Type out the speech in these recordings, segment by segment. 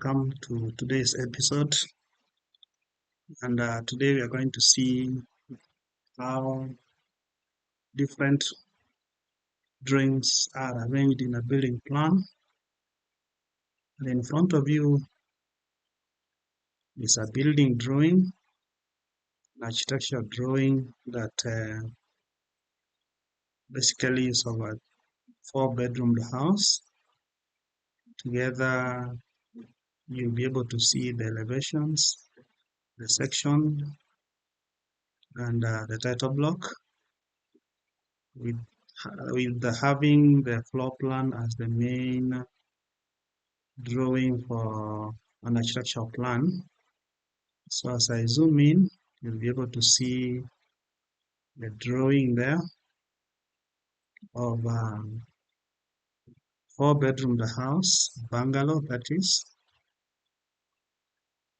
welcome to today's episode. And today we are going to see how different drawings are arranged in a building plan. And in front of you is a building drawing, an architectural drawing that basically is of a 4-bedroom house. Together, you'll be able to see the elevations, the section, and the title block with having the floor plan as the main drawing for an architectural plan. So as I zoom in, you'll be able to see the drawing there of 4-bedroom house, bungalow that is.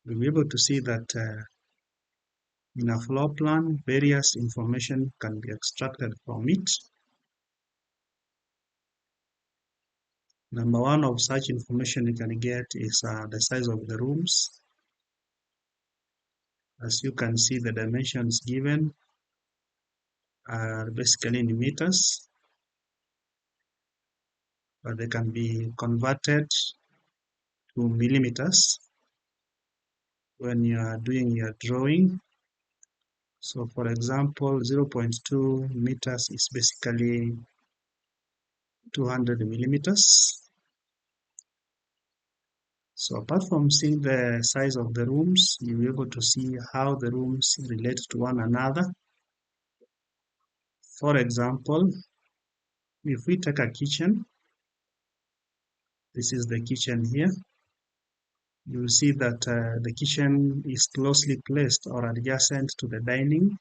You'll be able to see that in a floor plan, various information can be extracted from it. Number one of such information you can get is the size of the rooms. As you can see, the dimensions given are basically in meters, but they can be converted to millimeters when you are doing your drawing. So for example, 0.2 meters is basically 200 millimeters. So apart from seeing the size of the rooms, you'll be able to see how the rooms relate to one another. For example, if we take a kitchen, this is the kitchen here. You will see that the kitchen is closely placed or adjacent to the dining.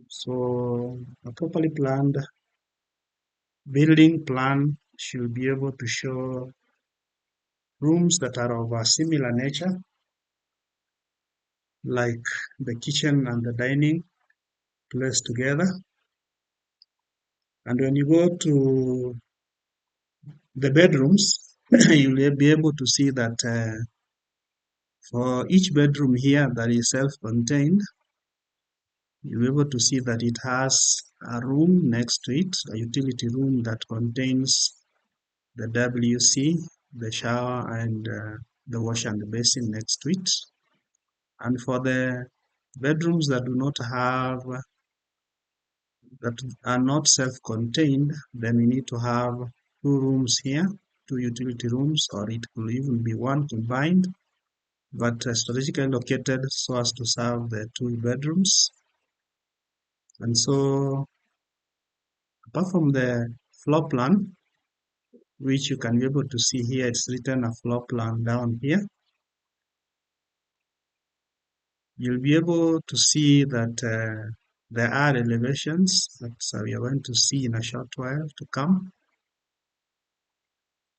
So a properly planned building plan should be able to show rooms that are of a similar nature, like the kitchen and the dining placed together. And when you go to the bedrooms, you will be able to see that for each bedroom here that is self-contained, you'll be able to see that it has a room next to it, a utility room that contains the WC, the shower, and the wash and basin next to it. And for the bedrooms that do not have, that are not self-contained, then we need to have 2 rooms here, 2 utility rooms, or it could even be 1 combined, but strategically located so as to serve the 2 bedrooms. And so, apart from the floor plan, which you can be able to see here, it's written a floor plan down here. You'll be able to see that there are elevations that we are going to see in a short while to come.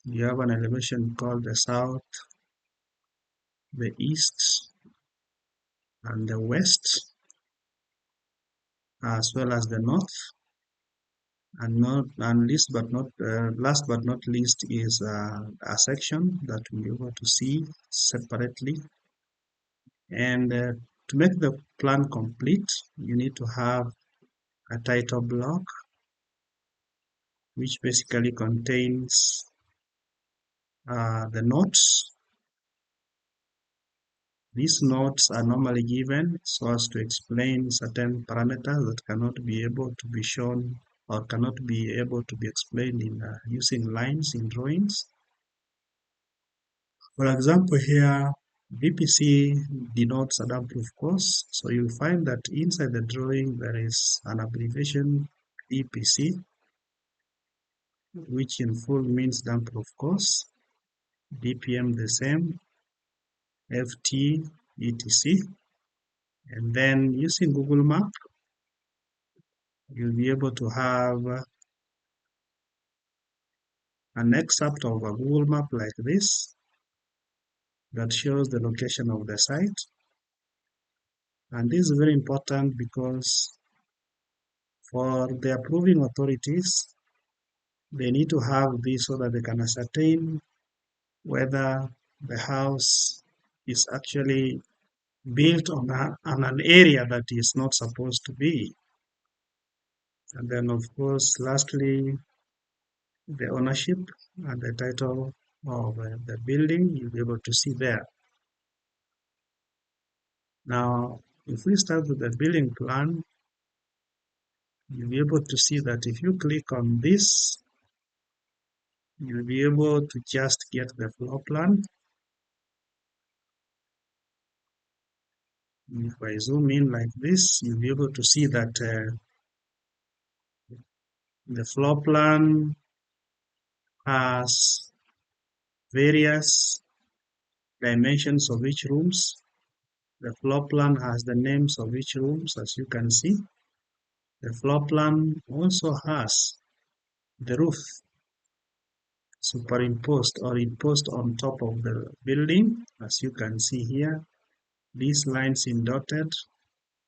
You have an elevation called the south, the east, and the west, as well as the north. And last but not least is a section that we'll be able to see separately. And to make the plan complete, you need to have a title block, which basically contains the notes. These notes are normally given so as to explain certain parameters that cannot be able to be shown or cannot be able to be explained in using lines in drawings. For example, here BPC denotes a damp-proof course, so you'll find that inside the drawing there is an abbreviation BPC, which in full means damp-proof course, DPM the same, FT, etc. And then using Google Map, you'll be able to have an excerpt of a Google map like this that shows the location of the site. And this is very important because for the approving authorities, they need to have this so that they can ascertain whether the house is actually built on an area that is not supposed to be. And then, of course, lastly, the ownership and the title of the building, you'll be able to see there. Now, if we start with the building plan, you'll be able to see that if you click on this, you'll be able to just get the floor plan. If I zoom in like this, you'll be able to see that the floor plan has various dimensions of each rooms. The floor plan has the names of each rooms, as you can see. The floor plan also has the roof superimposed or imposed on top of the building, as you can see here. These lines in dotted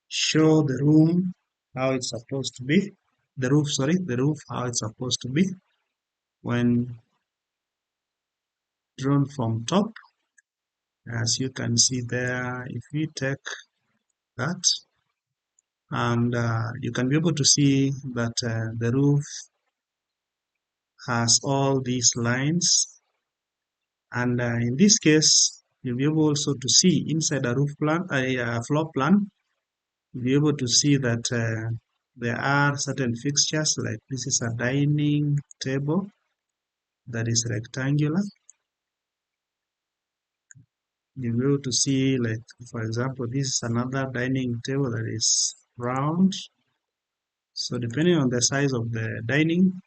show the room how it's supposed to be. The roof how it's supposed to be when drawn from top. As you can see there, if we take that, and you can be able to see that the roof has all these lines, and in this case you'll be able also to see inside a roof plan, a floor plan, you'll be able to see that there are certain fixtures, like this is a dining table that is rectangular. You'll be able to see, like, for example, this is another dining table that is round. So depending on the size of the dining,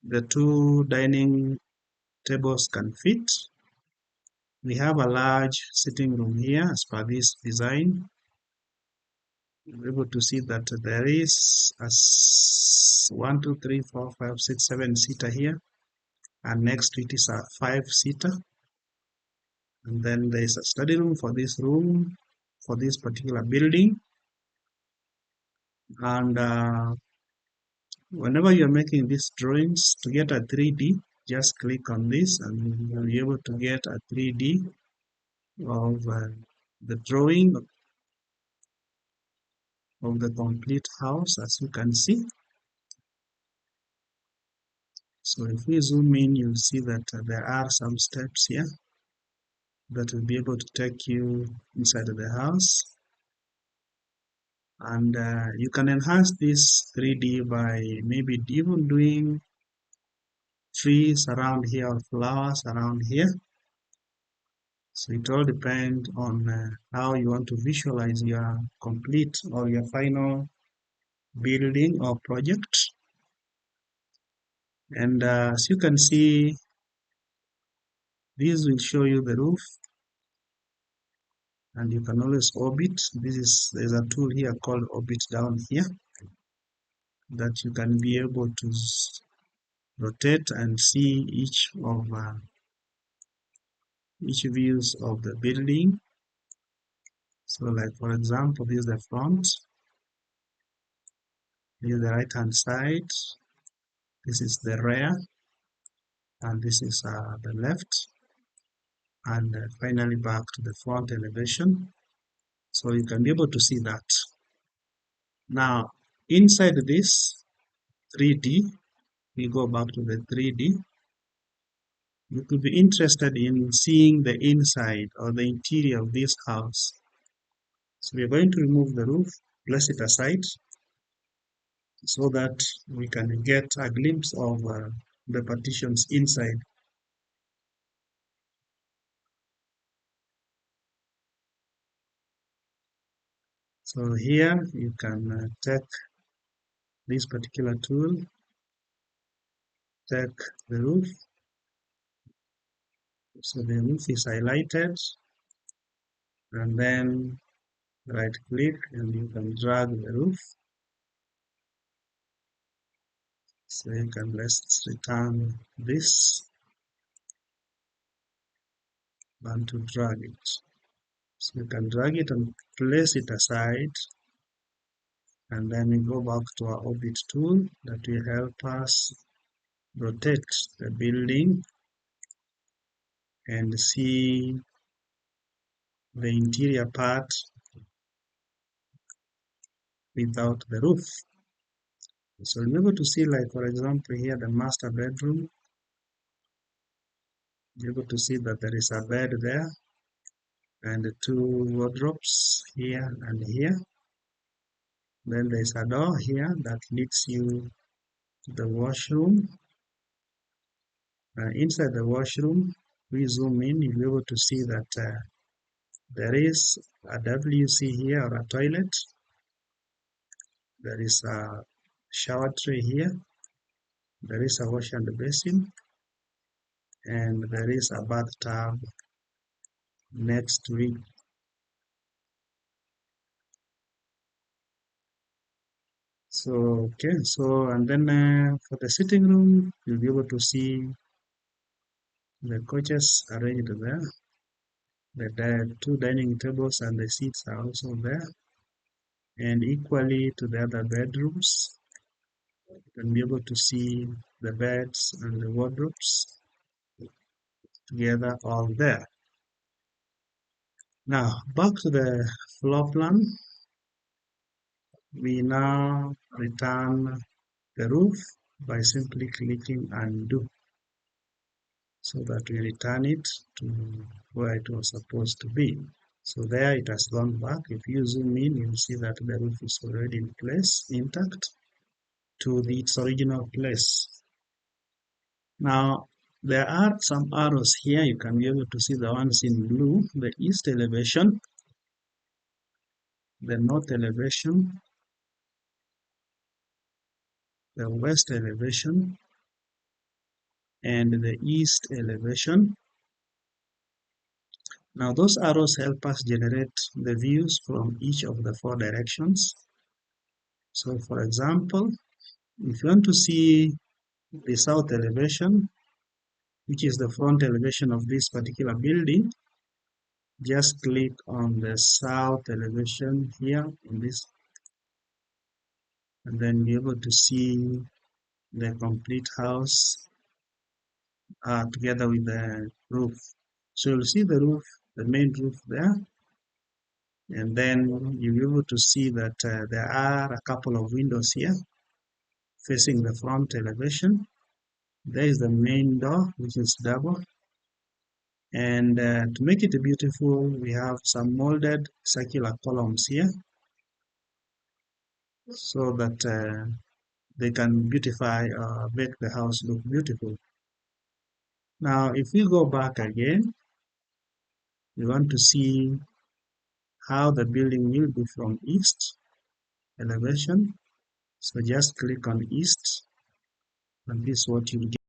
the two dining tables can fit. We have a large sitting room here as per this design. You're able to see that there is a 1, 2, 3, 4, 5, 6, 7 seater here, and next to it is a 5-seater. And then there is a study room for this particular building. And whenever you're making these drawings, to get a 3D, just click on this and you'll be able to get a 3D of the drawing of the complete house, as you can see. So if we zoom in, you'll see that there are some steps here that will be able to take you inside of the house. And you can enhance this 3D by maybe even doing trees around here or flowers around here. So it all depends on how you want to visualize your complete or your final building or project. And as you can see, this will show you the roof, and you can always orbit. There's a tool here called orbit down here that you can be able to rotate and see each views of the building. So like, for example, this is the front, this is the right hand side, this is the rear, and this is the left, and finally back to the front elevation. So you can be able to see that. Now inside this 3D, we go back to the 3D. You could be interested in seeing the inside or the interior of this house. So we're going to remove the roof, place it aside, so that we can get a glimpse of the partitions inside. So here you can take this particular tool, take the roof. So the roof is highlighted, and then right click and you can drag the roof. So you can, let's return this and to drag it. So you can drag it and place it aside, and then we go back to our orbit tool that will help us rotate the building and see the interior part without the roof. So you're able to see, like for example here, the master bedroom. You're able to see that there is a bed there and two wardrobes here and here. Then there's a door here that leads you to the washroom. Inside the washroom, we zoom in, you'll be able to see that there is a WC here, or a toilet. There is a shower tray here. There is a wash and basin, and there is a bathtub next to it. So, okay, so, and then for the sitting room, you'll be able to see the couches arranged there. The two dining tables and the seats are also there. And equally to the other bedrooms, you can be able to see the beds and the wardrobes together all there. Now, back to the floor plan. We now return the roof by simply clicking undo, so that we return it to where it was supposed to be. So there it has gone back. If you zoom in, you'll see that the roof is already in place, intact, to its original place. Now, there are some arrows here. You can be able to see the ones in blue, the east elevation, the north elevation, the west elevation, and the east elevation. Now, those arrows help us generate the views from each of the four directions. So, for example, if you want to see the south elevation, which is the front elevation of this particular building, just click on the south elevation here in this, and then be able to see the complete house together with the roof. So you'll see the roof, the main roof there, and then you'll be able to see that there are a couple of windows here facing the front elevation. There is the main door, which is double. And to make it beautiful, we have some molded circular columns here, so that they can beautify, make the house look beautiful. Now, if we go back again, we want to see how the building will be from east elevation. So just click on east, and this is what you get.